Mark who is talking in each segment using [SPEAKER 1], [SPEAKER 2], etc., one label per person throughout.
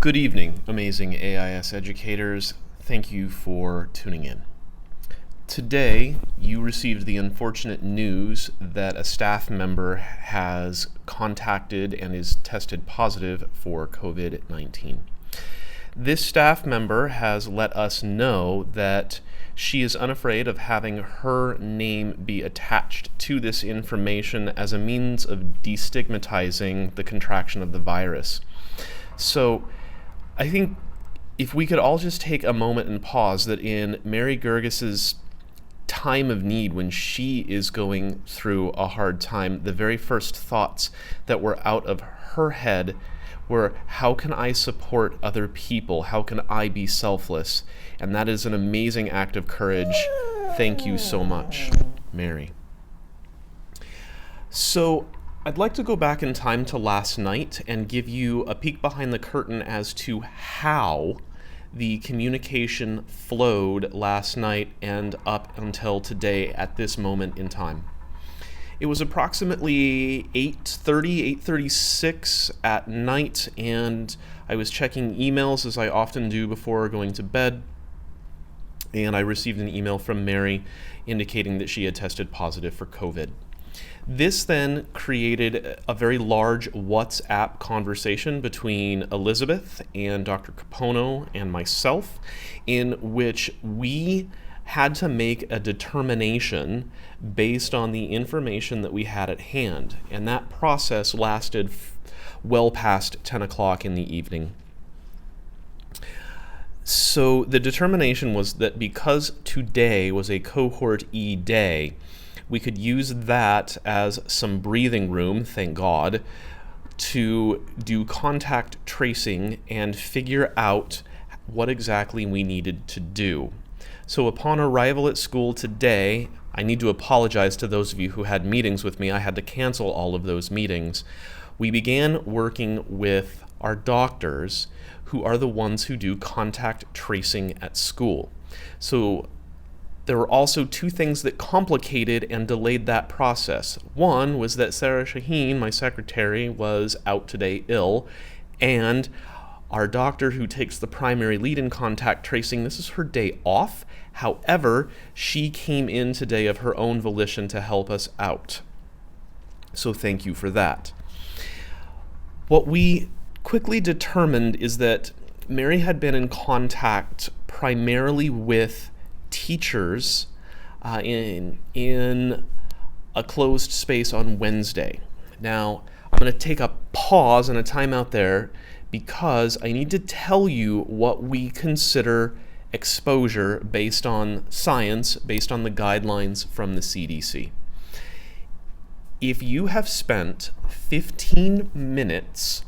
[SPEAKER 1] Good evening, amazing AIS educators. Thank you for tuning in. Today, you received the unfortunate news that a staff member has contacted and is tested positive for COVID-19. This staff member has let us know that she is unafraid of having her name be attached to this information as a means of destigmatizing the contraction of the virus. So, I think if we could all just take a moment and pause that in Mary Gergis's time of need, when she is going through a hard time, the very first thoughts that were out of her head were, how can I support other people? How can I be selfless? And that is an amazing act of courage. Thank you so much, Mary. So, I'd like to go back in time to last night and give you a peek behind the curtain as to how the communication flowed last night and up until today at this moment in time. It was approximately 8:36 at night, and I was checking emails as I often do before going to bed, and I received an email from Mary indicating that she had tested positive for COVID. This then created a very large WhatsApp conversation between Elizabeth and Dr. Capono and myself, in which we had to make a determination based on the information that we had at hand. And that process lasted well past 10 o'clock in the evening. So the determination was that because today was a Cohort E day, we could use that as some breathing room, thank God, to do contact tracing and figure out what exactly we needed to do. So upon arrival at school today, I need to apologize to those of you who had meetings with me. I had to cancel all of those meetings. We began working with our doctors, who are the ones who do contact tracing at school. So there were also two things that complicated and delayed that process. One was that Sarah Shaheen, my secretary, was out today ill, and our doctor who takes the primary lead in contact tracing, this is her day off. However, she came in today of her own volition to help us out. So thank you for that. What we quickly determined is that Mary had been in contact primarily with teachers in a closed space on Wednesday. Now, I'm going to take a pause and a timeout there because I need to tell you what we consider exposure based on science, based on the guidelines from the CDC. If you have spent 15 minutes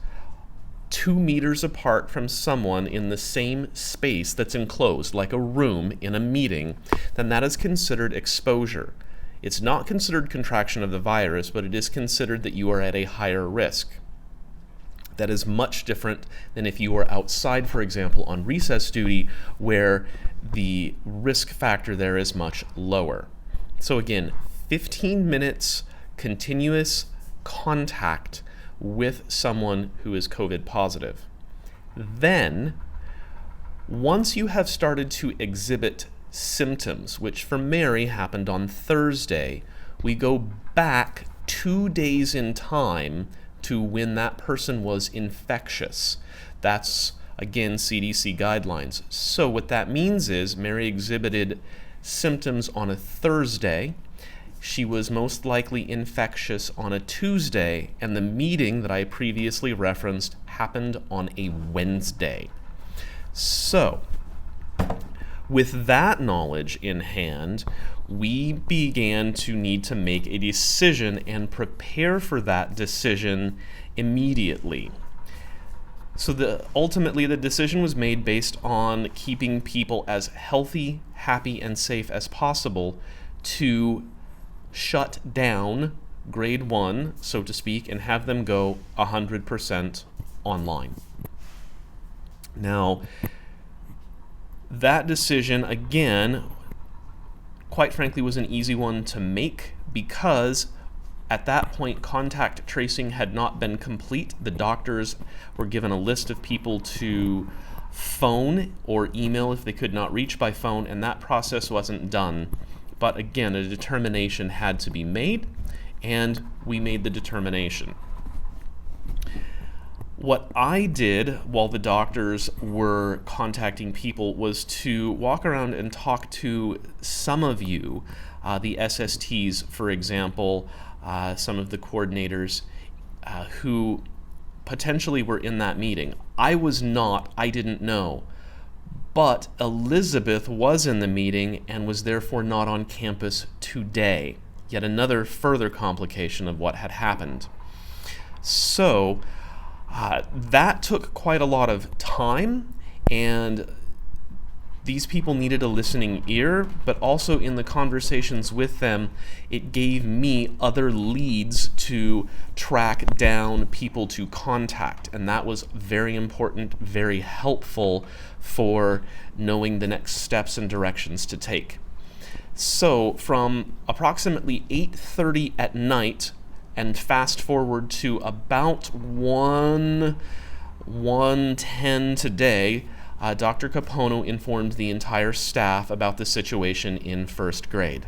[SPEAKER 1] 2 meters apart from someone in the same space that's enclosed, like a room in a meeting, then that is considered exposure. It's not considered contraction of the virus, but it is considered that you are at a higher risk. That is much different than if you were outside, for example, on recess duty, where the risk factor there is much lower. So again, 15 minutes continuous contact with someone who is COVID positive. Then, once you have started to exhibit symptoms, which for Mary happened on Thursday, we go back 2 days in time to when that person was infectious. That's, again, CDC guidelines. So what that means is Mary exhibited symptoms on a Thursday. She was most likely infectious on a Tuesday, and the meeting that I previously referenced happened on a Wednesday. So, with that knowledge in hand, we began to need to make a decision and prepare for that decision immediately. So ultimately the decision was made based on keeping people as healthy, happy, and safe as possible to shut down grade 1, so to speak, and have them go 100% online. Now, that decision, again, quite frankly, was an easy one to make because At that point, contact tracing had not been complete. The doctors were given a list of people to phone or email if they could not reach by phone, and that process wasn't done. But again, a determination had to be made, and we made the determination. What I did while the doctors were contacting people was to walk around and talk to some of you, the SSTs, for example, some of the coordinators who potentially were in that meeting. I was not, I didn't know. But Elizabeth was in the meeting and was therefore not on campus today. Yet another further complication of what had happened. So that took quite a lot of time, and these people needed a listening ear, but also in the conversations with them, it gave me other leads to track down people to contact, and that was very important, very helpful for knowing the next steps and directions to take. So from approximately 8:30 at night and fast forward to about 1:10 today, Dr. Capono informed the entire staff about the situation in first grade.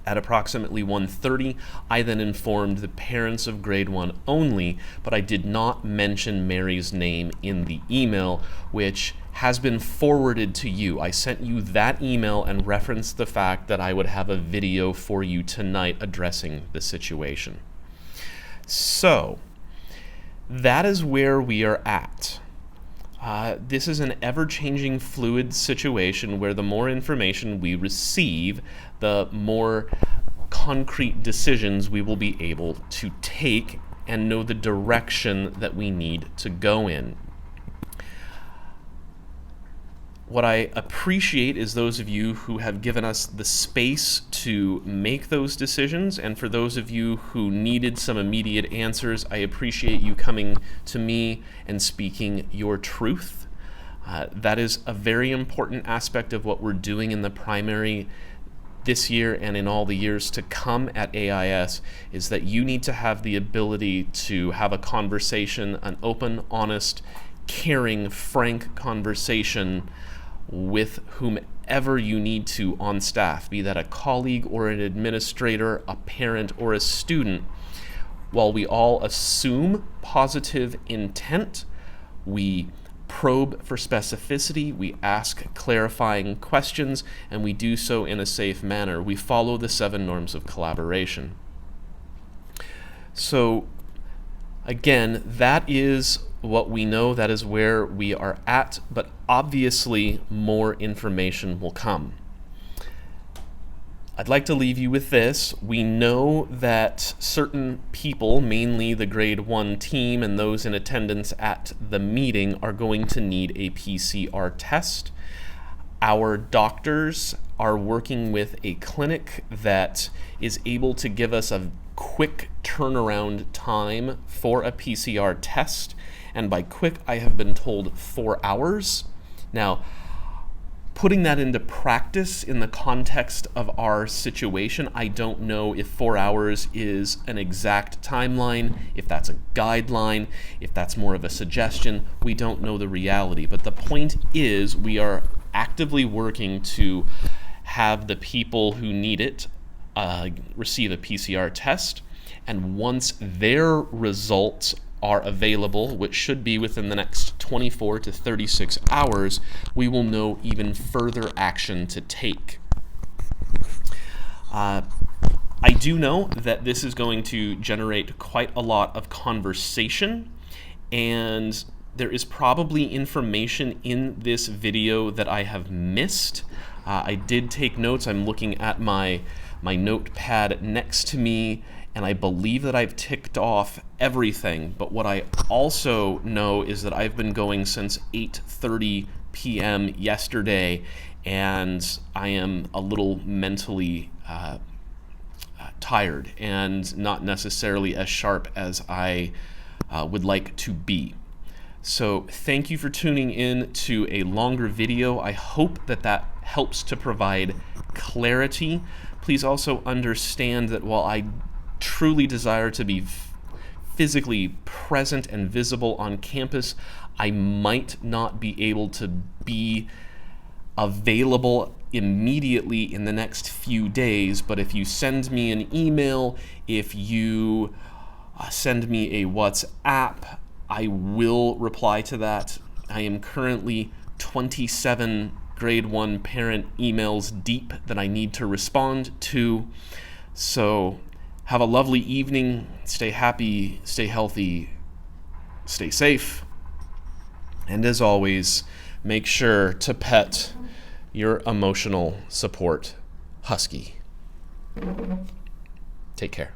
[SPEAKER 1] At approximately 1:30, I then informed the parents of grade 1 only, but I did not mention Mary's name in the email, which has been forwarded to you. I sent you that email and referenced the fact that I would have a video for you tonight addressing the situation. So, that is where we are at. This is an ever-changing, fluid situation where the more information we receive, the more concrete decisions we will be able to take and know the direction that we need to go in. What I appreciate is those of you who have given us the space to make those decisions, and for those of you who needed some immediate answers, I appreciate you coming to me and speaking your truth. That is a very important aspect of what we're doing in the primary this year and in all the years to come at AIS, is that you need to have the ability to have a conversation, an open, honest, caring, frank conversation with whomever you need to on staff, be that a colleague or an administrator, a parent or a student. While we all assume positive intent, we probe for specificity, we ask clarifying questions, and we do so in a safe manner. We follow the 7 norms of collaboration. So, again, that is what we know, that is where we are at, but obviously more information will come. I'd like to leave you with this. We know that certain people, mainly the grade 1 team and those in attendance at the meeting, are going to need a PCR test. Our doctors are working with a clinic that is able to give us a quick turnaround time for a PCR test. And by quick, I have been told 4 hours. Now, putting that into practice in the context of our situation, I don't know if 4 hours is an exact timeline, if that's a guideline, if that's more of a suggestion. We don't know the reality. But the point is, we are actively working to have the people who need it receive a PCR test. And once their results are available, which should be within the next 24 to 36 hours, we will know even further action to take. I do know that this is going to generate quite a lot of conversation, and there is probably information in this video that I have missed. I did take notes. I'm looking at my notepad next to me, and I believe that I've ticked off everything. But what I also know is that I've been going since 8:30 p.m. yesterday, and I am a little mentally tired and not necessarily as sharp as I would like to be. So thank you for tuning in to a longer video. I hope that that helps to provide clarity. Please also understand that while I truly desire to be physically present and visible on campus, I might not be able to be available immediately in the next few days. But if you send me an email, if you send me a WhatsApp, I will reply to that. I am currently 27 grade 1 parent emails deep that I need to respond to. So have a lovely evening. Stay happy, stay healthy, stay safe. And as always, make sure to pet your emotional support husky. Take care.